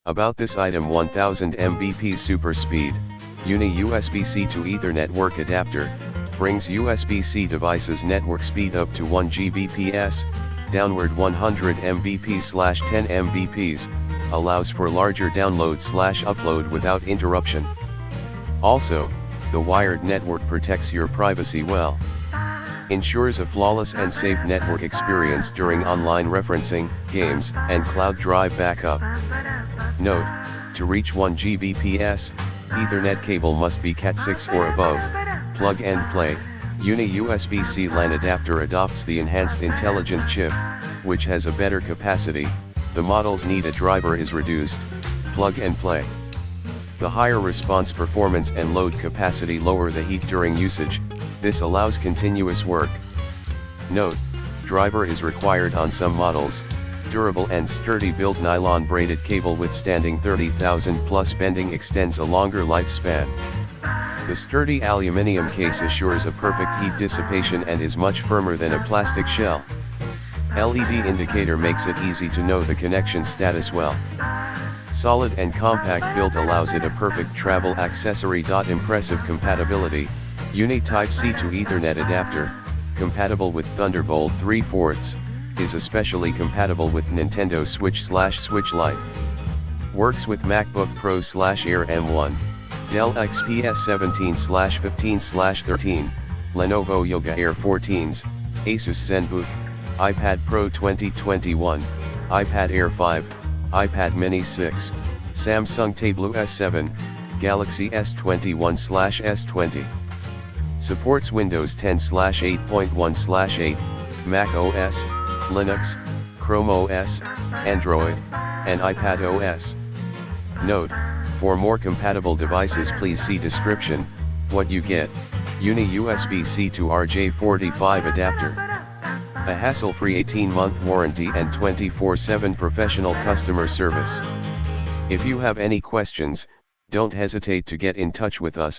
About this item: 1000 Mbps super speed, Uni USB-C to Ethernet work adapter, brings USB-C devices network speed up to 1 Gbps, downward 100 Mbps/10 Mbps, allows for larger download/upload without interruption. Also, the wired network protects your privacy well. Ensures a flawless and safe network experience during online referencing, games, and cloud drive backup. Note: to reach 1 Gbps, Ethernet cable must be Cat6 or above. Plug and play. Uni USB-C LAN adapter adopts the enhanced intelligent chip, which has a better capacity. The model's need a driver is reduced. Plug and play. The higher response performance and load capacity lower the heat during usage. This allows continuous work. Note: driver is required on some models. Durable and sturdy build, nylon braided cable withstanding 30,000 plus bending, extends a longer lifespan. The sturdy aluminium case assures a perfect heat dissipation and is much firmer than a plastic shell. LED indicator makes it easy to know the connection status well. Solid and compact build allows it a perfect travel accessory. Impressive compatibility. Uni Type-C to Ethernet adapter, compatible with Thunderbolt 3/4, is especially compatible with Nintendo Switch/Switch Lite. Works with MacBook Pro/Air M1, Dell XPS 17/15/13, Lenovo Yoga Air 14s, Asus ZenBook, iPad Pro 2021, iPad Air 5, iPad Mini 6, Samsung Tableau S7, Galaxy S21/S20. Supports Windows 10/8.1/8, Mac OS, Linux, Chrome OS, Android, and iPad OS. Note: for more compatible devices please see description. What you get: Uni USB-C to RJ45 adapter. A hassle-free 18-month warranty and 24/7 professional customer service. If you have any questions, don't hesitate to get in touch with us.